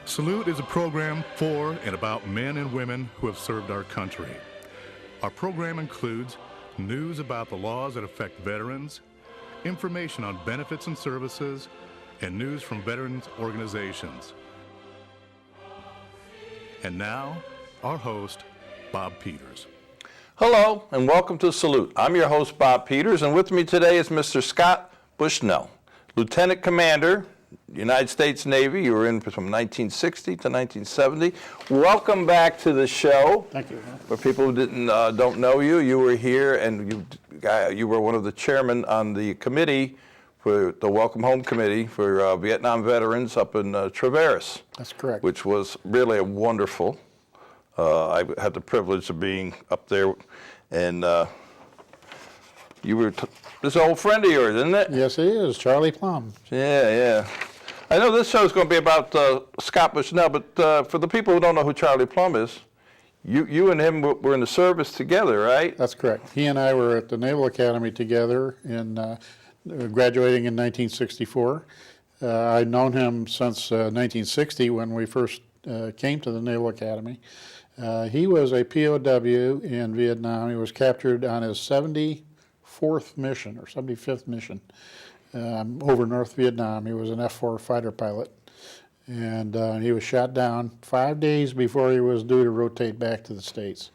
Salute is a program for and about men and women who have served our country. Our program includes news about the laws that affect veterans, information on benefits and services, and news from veterans organizations. And now, our host, Bob Peters. Hello, and welcome to Salute. I'm your host, Bob Peters, and with me today is Mr. Scott Bushnell, Lieutenant Commander, United States Navy. You were in from 1960 to 1970. Welcome back to the show. Thank you. For people who don't know you, you were here, and you were one of the chairmen on the committee for the Welcome Home Committee for Vietnam veterans up in Traverse. That's correct. Which was really a wonderful. I had the privilege of being up there, and you were this old friend of yours, isn't it? Yes, it is. Charlie Plum. Yeah. I know this show is going to be about Scott Bushnell, but for the people who don't know who Charlie Plum is, you and him were in the service together, right? That's correct. He and I were at the Naval Academy together in graduating in 1964. I'd known him since 1960 when we first came to the Naval Academy. He was a POW in Vietnam. He was captured on his 74th mission or 75th mission over North Vietnam. He was an F-4 fighter pilot, and he was shot down 5 days before he was due to rotate back to the States.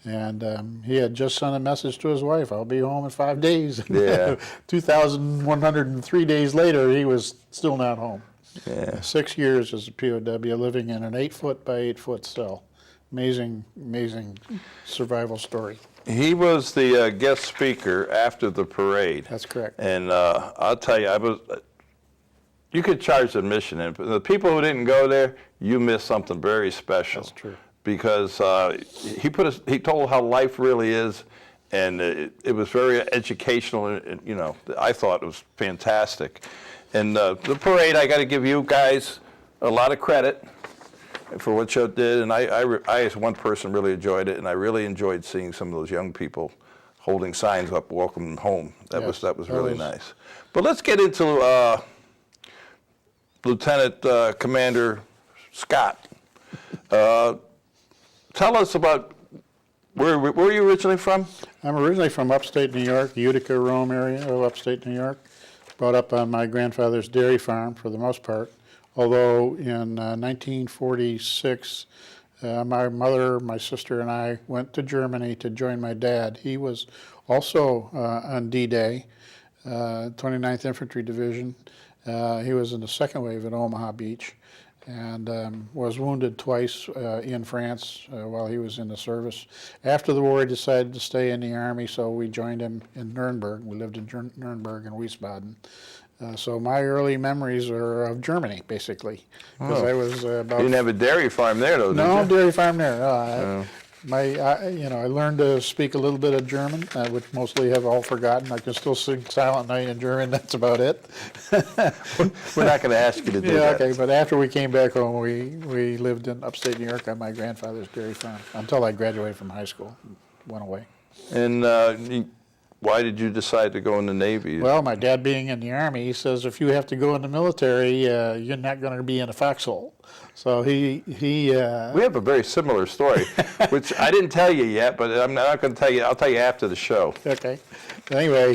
And he had just sent a message to his wife, "I'll be home in 5 days." Yeah. 2,103 days later, he was still not home. Yeah. 6 years as a POW, living in an 8-foot by 8-foot cell. Amazing survival story. He was the guest speaker after the parade. That's correct. And I'll tell you, you could charge admission, and the people who didn't go there, you missed something very special. That's true. Because he told how life really is, and it was very educational. And, I thought it was fantastic. And the parade, I got to give you guys a lot of credit for what you did. And I, as one person, really enjoyed it, and I really enjoyed seeing some of those young people holding signs up, "Welcome home." That was really nice. But let's get into Lieutenant Commander Scott. Tell us about where are you originally from? I'm originally from upstate New York, the Utica, Rome area of upstate New York. Brought up on my grandfather's dairy farm for the most part. Although in 1946, my mother, my sister, and I went to Germany to join my dad. He was also on D-Day, 29th Infantry Division. He was in the second wave at Omaha Beach, and was wounded twice in France while he was in the service. After the war, he decided to stay in the Army, so we joined him in Nuremberg. We lived in Nuremberg and Wiesbaden. So my early memories are of Germany, basically, because I was about. You didn't have a dairy farm there, though, did you? No dairy farm there. I learned to speak a little bit of German, which mostly have all forgotten. I can still sing Silent Night in German. That's about it. We're not going to ask you to do that. Okay. But after we came back home, we lived in upstate New York on my grandfather's dairy farm until I graduated from high school. Went away. And why did you decide to go in the Navy? Well, my dad being in the Army, he says if you have to go in the military, you're not going to be in a foxhole. So he. We have a very similar story, which I didn't tell you yet, but I'm not going to tell you. I'll tell you after the show. Okay. Anyway,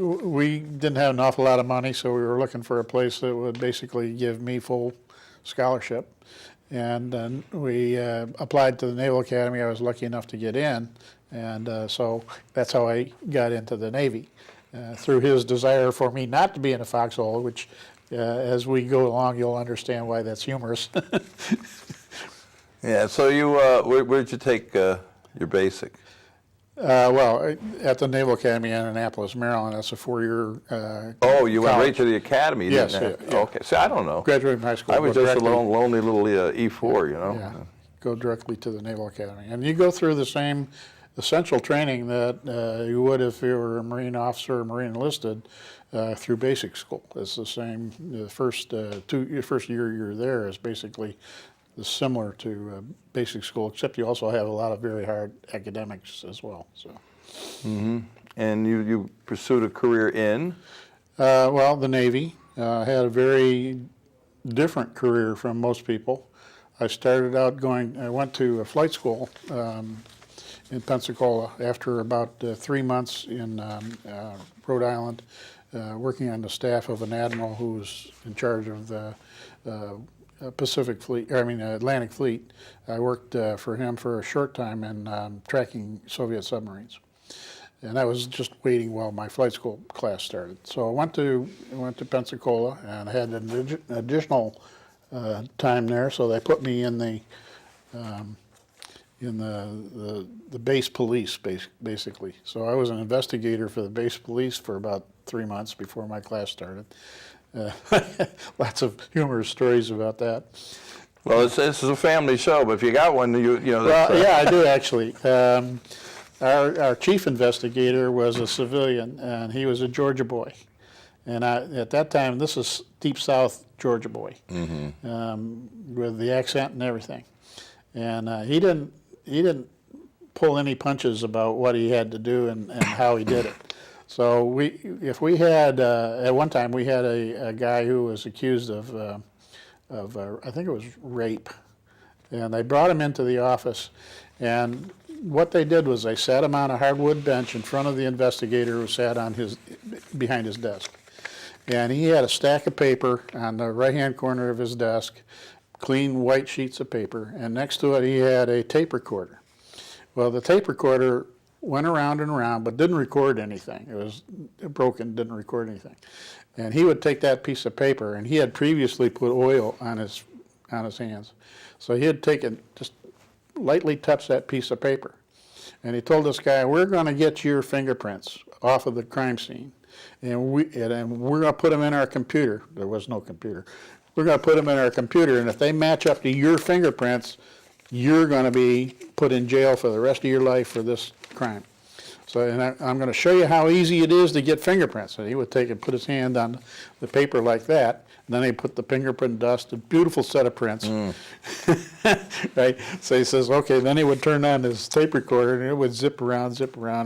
we didn't have an awful lot of money, so we were looking for a place that would basically give me full scholarship. And then we applied to the Naval Academy. I was lucky enough to get in, and so that's how I got into the Navy. Through his desire for me not to be in a foxhole, which as we go along, you'll understand why that's humorous. Yeah, so you, where'd you take your basic? Well, at the Naval Academy in Annapolis, Maryland. That's a 4-year Oh, you went college. right to the academy, Yes, didn't you? yeah. Okay, see, I don't know. Graduated from high school. I was go just a directly- lonely little E4, you know? Yeah, go directly to the Naval Academy. And you go through the same essential training that you would if you were a Marine officer or Marine enlisted through basic school. It's the same. The first year you're there is basically similar to basic school, except you also have a lot of very hard academics as well. So. Mm-hmm. And you pursued a career in? Well, the Navy. Had a very different career from most people. I started out I went to a flight school in Pensacola after about 3 months in Rhode Island, working on the staff of an admiral who was in charge of the Atlantic Fleet. I worked for him for a short time in tracking Soviet submarines. And I was just waiting while my flight school class started. So I went to Pensacola and had an additional time there. So they put me in the base police, basically. So I was an investigator for the base police for about 3 months before my class started. Lots of humorous stories about that. Well, this is a family show, but if you got one, you know. Well, yeah, I do actually. Our chief investigator was a civilian, and he was a Georgia boy. And at that time, this is deep South Georgia boy, with the accent and everything. And he didn't pull any punches about what he had to do and how he did it. So at one time we had a guy who was accused of I think it was rape, and they brought him into the office, and what they did was they sat him on a hardwood bench in front of the investigator who sat behind his desk. And he had a stack of paper on the right-hand corner of his desk, clean white sheets of paper, and next to it he had a tape recorder. Well, the tape recorder went around and around, but didn't record anything. It was broken, didn't record anything. And he would take that piece of paper, and he had previously put oil on his hands. So he had just lightly touched that piece of paper. And he told this guy, we're going to get your fingerprints off of the crime scene. And we're going to put them in our computer. There was no computer. We're going to put them in our computer, and if they match up to your fingerprints, you're going to be put in jail for the rest of your life for this crime. So, and I'm going to show you how easy it is to get fingerprints. And he would take and put his hand on the paper like that, and then he put the fingerprint dust, a beautiful set of prints. Right? So he says, okay, then he would turn on his tape recorder, and it would zip around.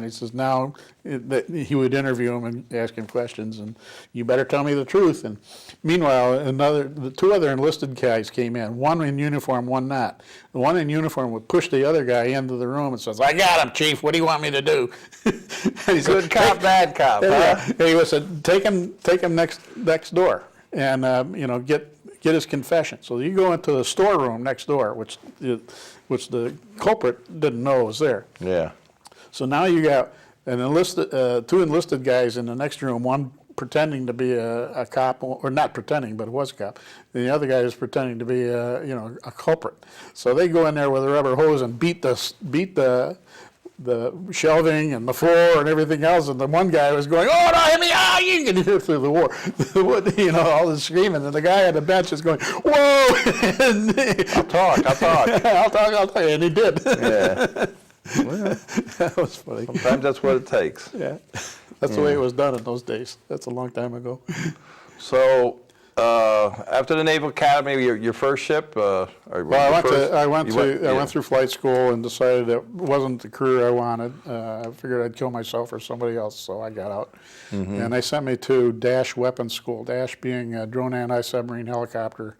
He says, now, he would interview him and ask him questions, and you better tell me the truth. And meanwhile, the two other enlisted guys came in, one in uniform, one not. The one in uniform would push the other guy into the room and says, I got him, Chief, what do you want me to do? And he said, Good cop, bad cop, huh? And he said, take him next door, and get his confession. So you go into the storeroom next door, which the culprit didn't know was there. Yeah. So now you got two enlisted guys in the next room, one pretending to be a cop, or not pretending, but it was a cop. And the other guy is pretending to be a culprit. So they go in there with a rubber hose and beat the shelving and the floor and everything else, and the one guy was going, oh, no, hit me, you can hear through the war, all the screaming, and the guy on the bench is going, whoa! I'll talk, and he did. Yeah. Well, that was funny. Sometimes that's what it takes. Yeah, that's the way it was done in those days. That's a long time ago. So, after the Naval Academy, your first ship? Well, I went through flight school and decided it wasn't the career I wanted. I figured I'd kill myself or somebody else, so I got out. Mm-hmm. And they sent me to Dash Weapons School. Dash being a drone anti-submarine helicopter.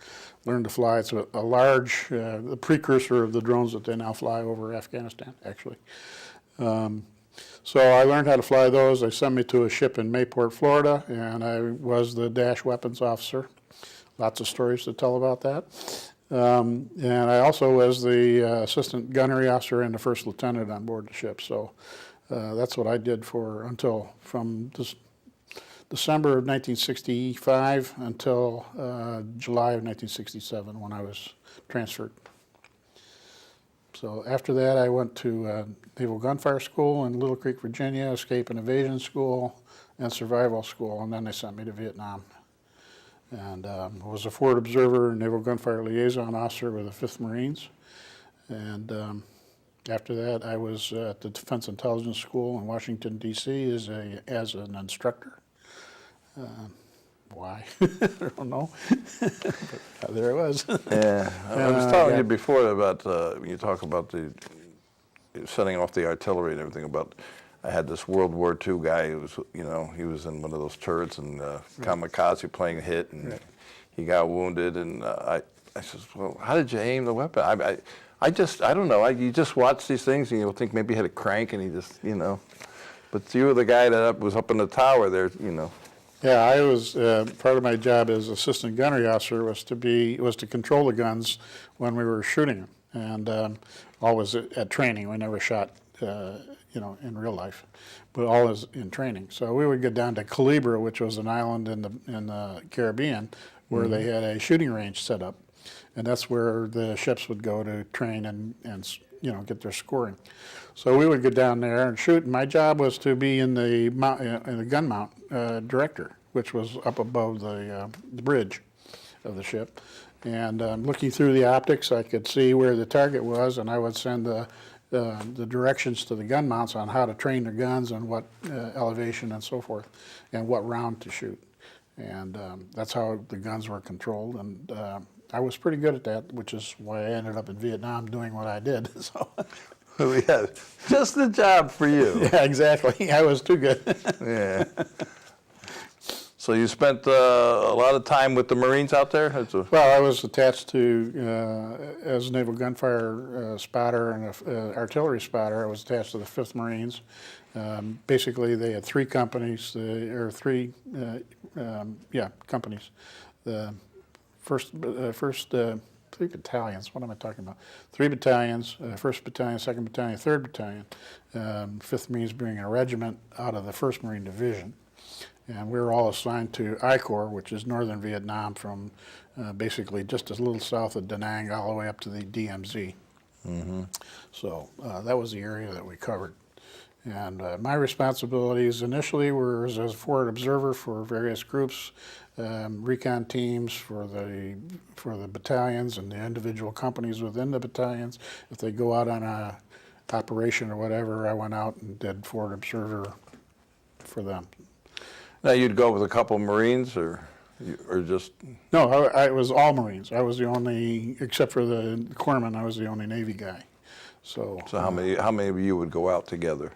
Learned to fly. It's a large, the precursor of the drones that they now fly over Afghanistan, actually. So I learned how to fly those. They sent me to a ship in Mayport, Florida, and I was the Dash Weapons Officer. Lots of stories to tell about that. And I also was the Assistant Gunnery Officer and the First Lieutenant on board the ship. So that's what I did from December of 1965 until July of 1967 when I was transferred. So after that, I went to Naval Gunfire School in Little Creek, Virginia, Escape and Evasion School, and Survival School, and then they sent me to Vietnam. And I was a forward observer and Naval Gunfire Liaison Officer with the 5th Marines. And after that, I was at the Defense Intelligence School in Washington, D.C. as an instructor. Why? I don't know. But there I was. Yeah, I was telling you before about when you talk about the setting off the artillery and everything. About I had this World War II guy who was, he was in one of those turrets and kamikaze playing hit, and he got wounded, and I said, well, how did you aim the weapon? I don't know. You just watch these things, and you'll think maybe he had a crank, and he just, But you were the guy that was up in the tower there, Yeah, I was, part of my job as assistant gunnery officer was to control the guns when we were shooting them. And always at training. We never shot, in real life, but always in training. So we would get down to Culebra, which was an island in the Caribbean, where they had a shooting range set up. And that's where the ships would go to train and get their scoring. So we would go down there and shoot. And my job was to be in the gun mount director, which was up above the bridge of the ship. And looking through the optics, I could see where the target was, and I would send the directions to the gun mounts on how to train their guns and what elevation and so forth, and what round to shoot. And that's how the guns were controlled. And I was pretty good at that, which is why I ended up in Vietnam doing what I did. So. Yeah, just the job for you. Yeah, exactly. I was too good. Yeah. So you spent a lot of time with the Marines out there? Well, I was attached to, as a naval gunfire spotter and artillery spotter, I was attached to the 5th Marines. Basically, they had 3 companies, companies. The first 3 battalions, what am I talking about? 3 battalions, 1st Battalion, 2nd Battalion, 3rd Battalion, 5th Marines being a regiment out of the 1st Marine Division. And we were all assigned to I Corps, which is northern Vietnam, from basically just a little south of Da Nang all the way up to the DMZ. Mm-hmm. So that was the area that we covered. And my responsibilities initially were as a forward observer for various groups, recon teams for the battalions and the individual companies within the battalions. If they go out on a operation or whatever, I went out and did forward observer for them. Now you'd go with a couple of Marines, or just? No, I was all Marines. I was the only, except for the corpsman, I was the only Navy guy. So how many of you would go out together?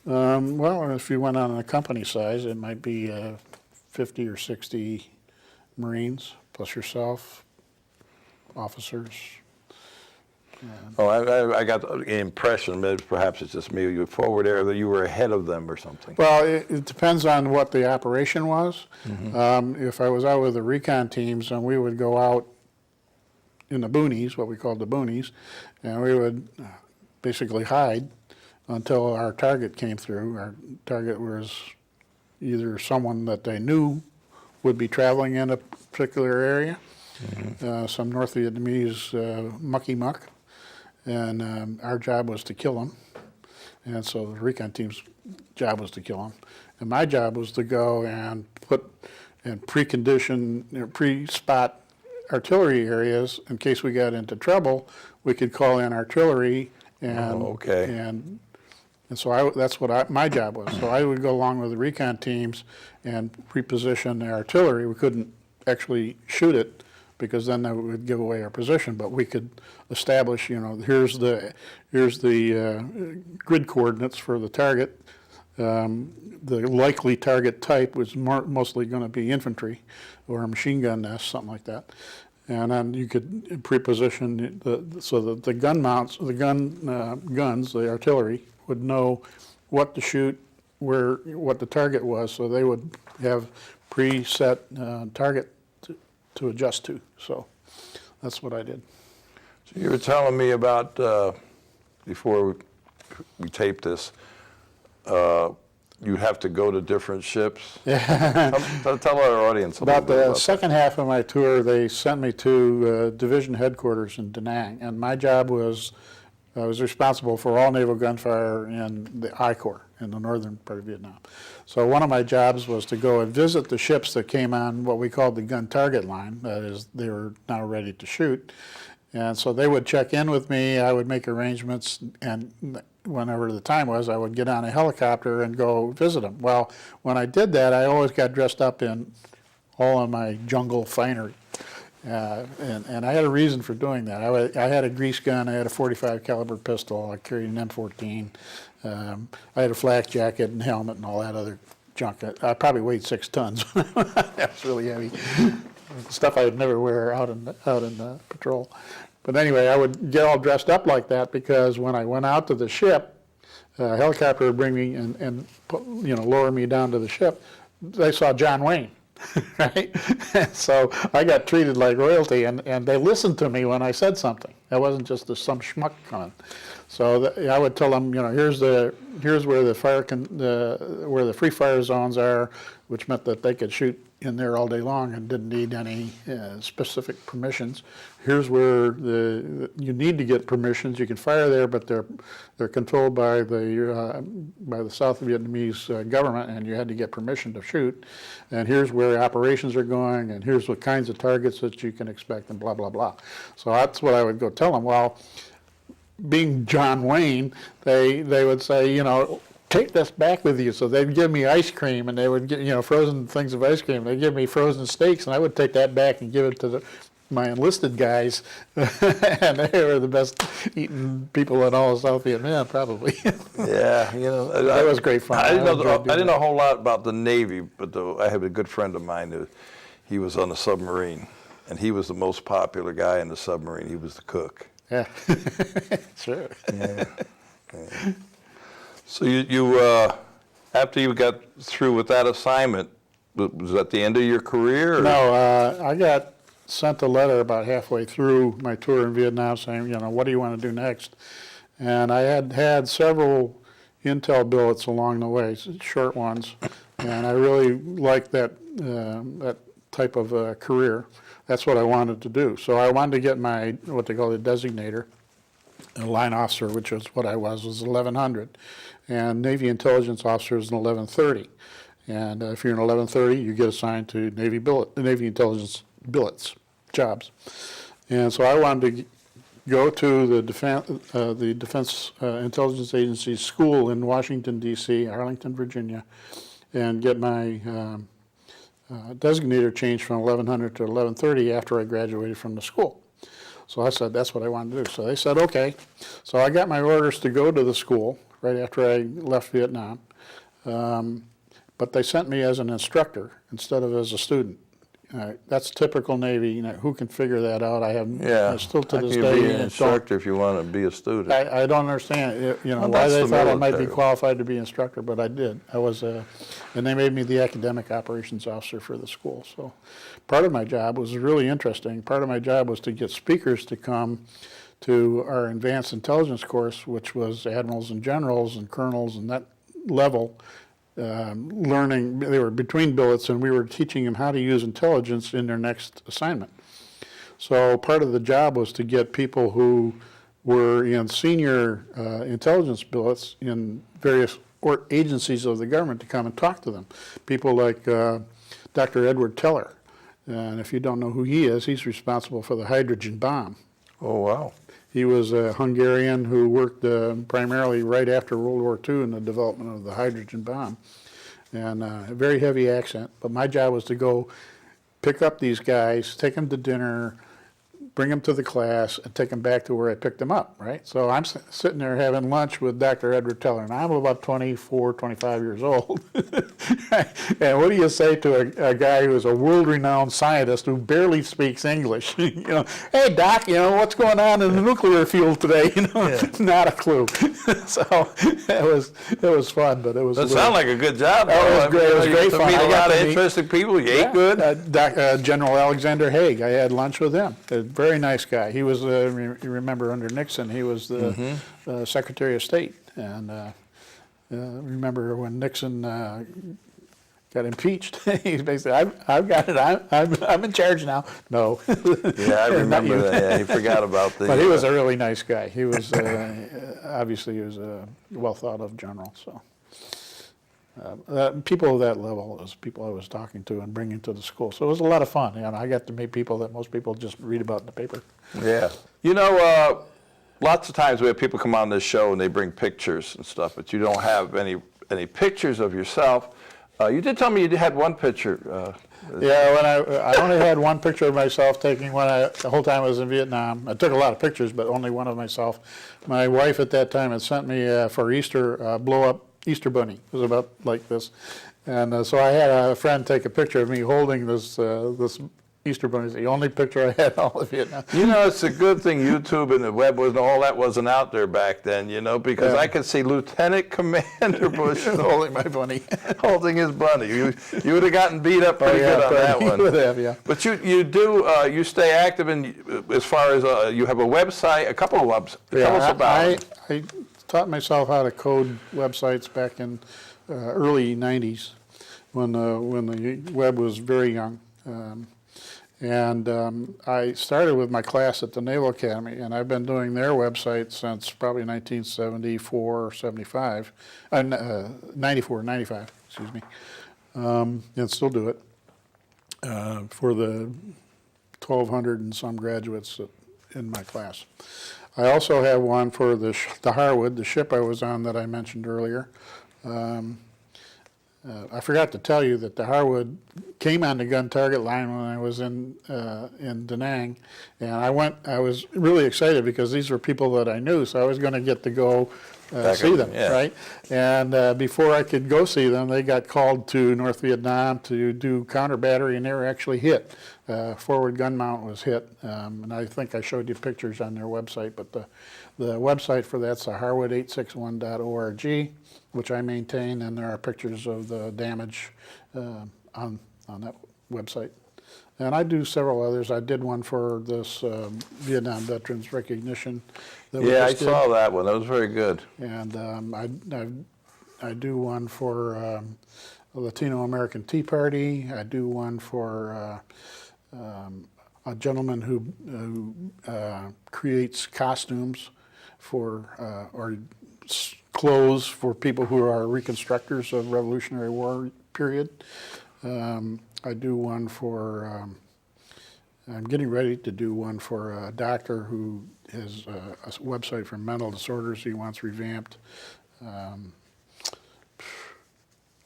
Well, if you went on a company size, it might be 50 or 60 Marines, plus yourself, officers. Oh, I got the impression, perhaps it's just me, you were forward there, that you were ahead of them or something. Well, it depends on what the operation was. Mm-hmm. If I was out with the recon teams, then we would go out in the boonies, what we called the boonies, and we would basically hide until our target came through. Our target was either someone that they knew would be traveling in a particular area, mm-hmm. Some North Vietnamese mucky muck, and our job was to kill them. And so the recon team's job was to kill them. And my job was to go and pre-spot artillery areas in case we got into trouble. We could call in artillery, and and so that's what my job was. So I would go along with the recon teams and pre-position the artillery. We couldn't actually shoot it because then that would give away our position, but we could establish, here's the grid coordinates for the target. The likely target type was mostly going to be infantry or a machine gun nest, something like that. And then you could pre-position so that the gun mounts, the guns, the artillery, would know what to shoot, what the target was, so they would have preset target to adjust to. So that's what I did. So you were telling me about, before we taped this, you'd have to go to different ships. Yeah. Tell our audience about the second half of my tour. They sent me to division headquarters in Da Nang, and my job was, I was responsible for all naval gunfire in the I Corps in the northern part of Vietnam. So one of my jobs was to go and visit the ships that came on what we called the gun target line. That is, they were now ready to shoot. And so they would check in with me, I would make arrangements, and whenever the time was, I would get on a helicopter and go visit them. Well, when I did that, I always got dressed up in all of my jungle finery. And I had a reason for doing that. I had a grease gun, I had a .45 caliber pistol, I carried an M14, I had a flak jacket and helmet and all that other junk. I probably weighed 6 tons. That was really heavy. stuff I would never wear out in the patrol. But anyway, I would get all dressed up like that because when I went out to the ship, a helicopter would bring me and lower me down to the ship. They saw John Wayne, right? So I got treated like royalty, and they listened to me when I said something. I wasn't just some schmuck coming. So I would tell them, here's where where the free fire zones are, which meant that they could shoot in there all day long and didn't need any specific permissions. Here's where you need to get permissions. You can fire there, but they're controlled by the South Vietnamese government, and you had to get permission to shoot. And here's where operations are going, and here's what kinds of targets that you can expect, and blah blah blah. So that's what I would go tell them. Well, being John Wayne, they would say, take this back with you. So they'd give me ice cream, and they would get, frozen things of ice cream. They'd give me frozen steaks, and I would take that back and give it to my enlisted guys. And they were the best eating people in all of South Vietnam, probably. Yeah, that was great fun. I didn't know a whole lot about the Navy, but I have a good friend of mine who, he was on a submarine, and he was the most popular guy in the submarine. He was the cook. Yeah, sure. Yeah. Yeah. So you after you got through with that assignment, was that the end of your career? Or? No, I got sent a letter about halfway through my tour in Vietnam saying, what do you want to do next? And I had several intel billets along the way, short ones, and I really liked that type of career. That's what I wanted to do. So I wanted to get my, what they call a designator, a line officer, which was what I was 1100. And Navy intelligence officer is an 1130. And if you're an 1130, you get assigned to Navy intelligence billets, jobs. And so I wanted to go to the Defense Intelligence Agency school in Washington, D.C., Arlington, Virginia, and get my designator changed from 1100 to 1130 after I graduated from the school. So I said, that's what I wanted to do. So they said, okay. So I got my orders to go to the school right after I left Vietnam. But they sent me as an instructor instead of as a student. That's typical Navy. Who can figure that out? I have still to this day. How can you be an instructor if you want to be a student? I don't understand. Why they thought I might be qualified to be instructor, but I did. I was, and they made me the academic operations officer for the school. So, part of my job was really interesting. Part of my job was to get speakers to come to our advanced intelligence course, which was admirals and generals and colonels and that level. Learning, they were between billets, and we were teaching them how to use intelligence in their next assignment. So part of the job was to get people who were in senior intelligence billets in various agencies of the government to come and talk to them. People like Dr. Edward Teller, and if you don't know who he is, he's responsible for the hydrogen bomb. Oh, wow. He was a Hungarian who worked primarily right after World War II in the development of the hydrogen bomb. And a very heavy accent. But my job was to go pick up these guys, take them to dinner, bring them to the class, and take them back to where I picked them up, right? So I'm sitting there having lunch with Dr. Edward Teller, and I'm about 24, 25 years old. And what do you say to a guy who's a world-renowned scientist who barely speaks English? Hey, Doc, what's going on in the nuclear field today? Not a clue. So it was fun, but it was. That sounded like a good job. It was great. It was great fun. Meet a lot of interesting people. You ate good. General Alexander Haig. I had lunch with him. Very nice guy. He was, you remember, under Nixon, he was the Secretary of State. And remember when Nixon got impeached, he's basically, I've got it. I'm in charge now. No. Yeah, I remember that. Yeah, he forgot about the. But he was a really nice guy. He was obviously he was a well thought of general. So. People of that level is people I was talking to and bringing to the school. So it was a lot of fun. I got to meet people that most people just read about in the paper. Yeah. Lots of times we have people come on this show and they bring pictures and stuff, but you don't have any pictures of yourself. You did tell me you had one picture. Yeah, when I only had one picture of myself taking the whole time I was in Vietnam. I took a lot of pictures, but only one of myself. My wife at that time had sent me for Easter blow-up Easter bunny. It was about like this. And so I had a friend take a picture of me holding this Easter bunnies. The only picture I had all of Vietnam. You know, it's a good thing YouTube and the web was all that wasn't out there back then, you know, because I could see Lieutenant Commander Bushnell Holding my bunny. holding his bunny. You would have gotten beat up pretty good on that one. Would have, yeah. But you stay active in as far as you have a website, a couple of websites. Tell us about it. I taught myself how to code websites back in early '90s when the web was very young. I started with my class at the Naval Academy, and I've been doing their website since probably 1974 or 75, 94, 95, excuse me, and still do it for the 1,200 and some graduates in my class. I also have one for the Harwood, the ship I was on that I mentioned earlier. I forgot to tell you that the Harwood came on the gun target line when I was in Da Nang, and I was really excited because these were people that I knew, so I was going to get to go see them, right? And before I could go see them, they got called to North Vietnam to do counter battery, and they were actually hit. Forward gun mount was hit, and I think I showed you pictures on their website, but the website for that's harwood861.org, which I maintain, and there are pictures of the damage on that website. And I do several others. I did one for this Vietnam Veterans Recognition. I saw that one. That was very good. And I do one for the Latino American Tea Party. I do one for a gentleman who creates costumes for or clothes for people who are reconstructors of Revolutionary War period. I do one for, I'm getting ready to do one for a doctor who has a website for mental disorders he wants revamped. I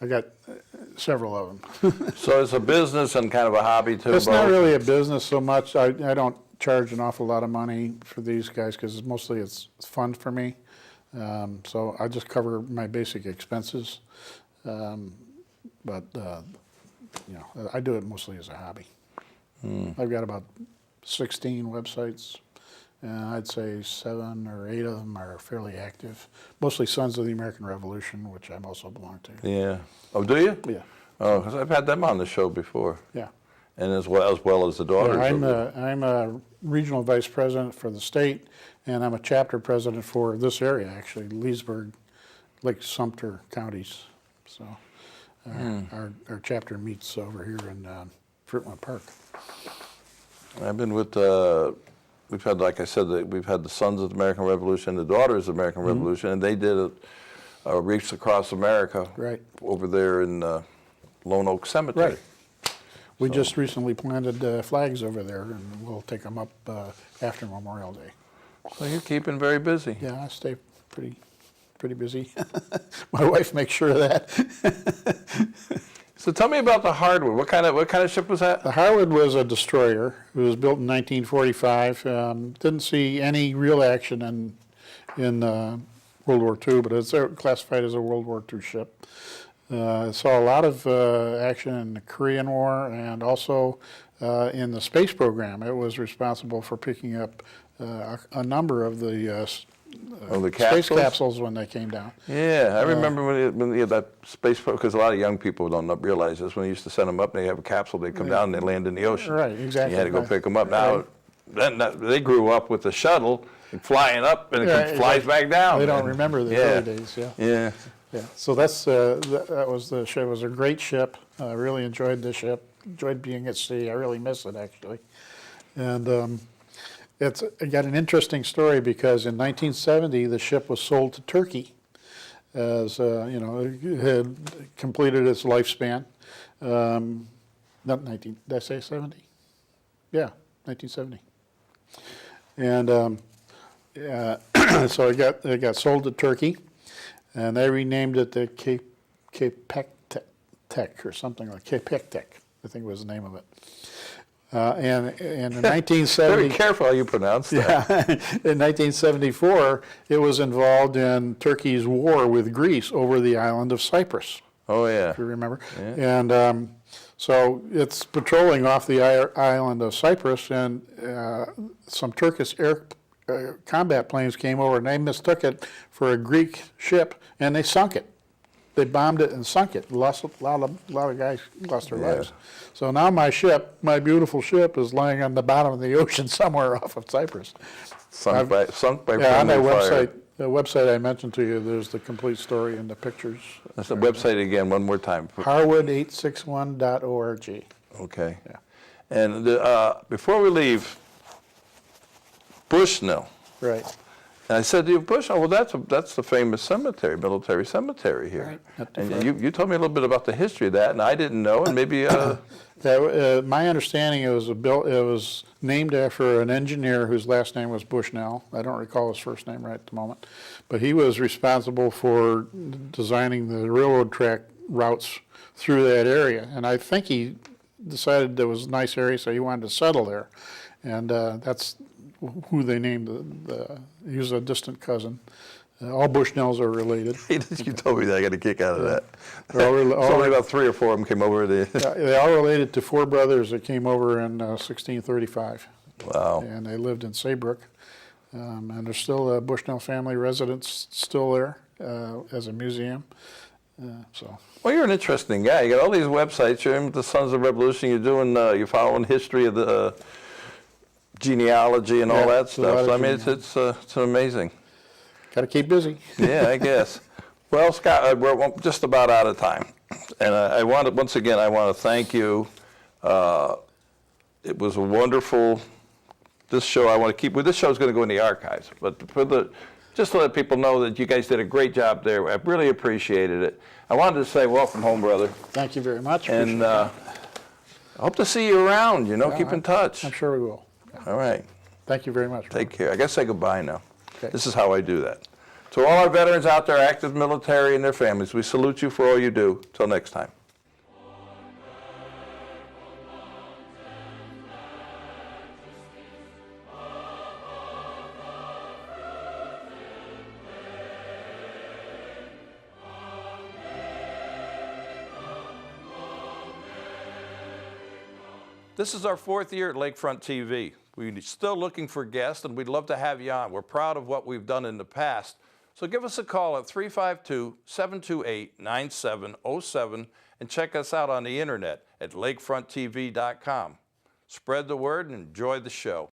got several of them. So it's a business and kind of a hobby too? It's not really a business so much. I don't charge an awful lot of money for these guys because mostly it's fun for me. So I just cover my basic expenses. But I do it mostly as a hobby. I've got about 16 websites, and I'd say 7 or 8 of them are fairly active. Mostly Sons of the American Revolution, which I also belong to. Yeah. Oh, do you? Yeah. Oh, because I've had them on the show before. Yeah. And as well as the daughters. Yeah, I'm a regional vice president for the state, and I'm a chapter president for this area, actually, Leesburg, Lake Sumter counties. So our chapter meets over here in Fruitland Park. I've been with, we've had, like I said, we've had the Sons of the American Revolution, the Daughters of the American Revolution, and they did a Reefs Across America over there in Lone Oak Cemetery. Right. We just recently planted flags over there, and we'll take them up after Memorial Day. So you're keeping very busy. Yeah, I stay pretty busy. My wife makes sure of that. So tell me about the Harwood. What kind of ship was that? The Harwood was a destroyer. It was built in 1945. Didn't see any real action in World War II, but it's classified as a World War II ship. Saw a lot of action in the Korean War and also in the space program. It was responsible for picking up a number of the space capsules when they came down. Yeah, I remember when you had that space, because a lot of young people don't realize this. When they used to send them up, they have a capsule, they come down and they land in the ocean. Right, exactly. You had to go pick them up. Now, then they grew up with the shuttle flying up, and it flies back down. They don't remember the early days. Yeah. Yeah. So that was the ship. It was a great ship. I really enjoyed the ship. Enjoyed being at sea. I really miss it actually. And it got an interesting story because in 1970 the ship was sold to Turkey, as it had completed its lifespan. Not 19. Did I say 70? Yeah, 1970. And so it got sold to Turkey, and they renamed it the Capectec or something like Capectec, I think was the name of it. And in 1970, very careful how you pronounce that. Yeah, in 1974, it was involved in Turkey's war with Greece over the island of Cyprus. Oh yeah, If you remember. Yeah. And So it's patrolling off the island of Cyprus, and some Turkish air combat planes came over, and they mistook it for a Greek ship, and they sunk it. They bombed it and sunk it. A lot of guys lost their lives. So now my ship, my beautiful ship, is lying on the bottom of the ocean somewhere off of Cyprus. Sunk by Yeah, on friendly that fire. website, the website I mentioned to you, there's the complete story and the pictures. That's the website again, one more time. Harwood861.org. Okay. Yeah. And before we leave, Bushnell. Right. And I said to you, Bushnell, well, that's the famous cemetery, military cemetery here. Right. Not too And far. you told me a little bit about the history of that, and I didn't know, and maybe My understanding, it was named after an engineer whose last name was Bushnell. I don't recall his first name right at the moment, but he was responsible for designing the railroad track routes through that area. And I think he decided there was a nice area, so he wanted to settle there, and that's who they named he was a distant cousin. All Bushnells are related. you told me that. I got a kick out of that. They're all Only about 3 or 4 of them came over. They all related to 4 brothers that came over in 1635. Wow. And they lived in Saybrook. And there's still a Bushnell family residence still there as a museum. Well, you're an interesting guy. You got all these websites. You're in with the Sons of Revolution. You're doing. You're following history of the genealogy and all that it's a lot stuff. of So, I mean, it's amazing. Got to keep busy. Yeah, I guess. Well, Scott, we're just about out of time, and I want to once again. I want to thank you. It was a wonderful. This show I want to keep. Well, this show is going to go in the archives, but just to let people know that you guys did a great job there. I really appreciated it. I wanted to say welcome home, brother, Thank you very much. and I hope to see you around. Keep in touch. I'm sure we will. All right. Thank you very much. Take care. I got to say goodbye now. Okay. This is how I do that. To all our veterans out there, active military and their families, we salute you for all you do. Till next time. This is our 4th year at Lakefront TV. We're still looking for guests, and we'd love to have you on. We're proud of what we've done in the past. So give us a call at 352-728-9707 and check us out on the internet at lakefronttv.com. Spread the word and enjoy the show.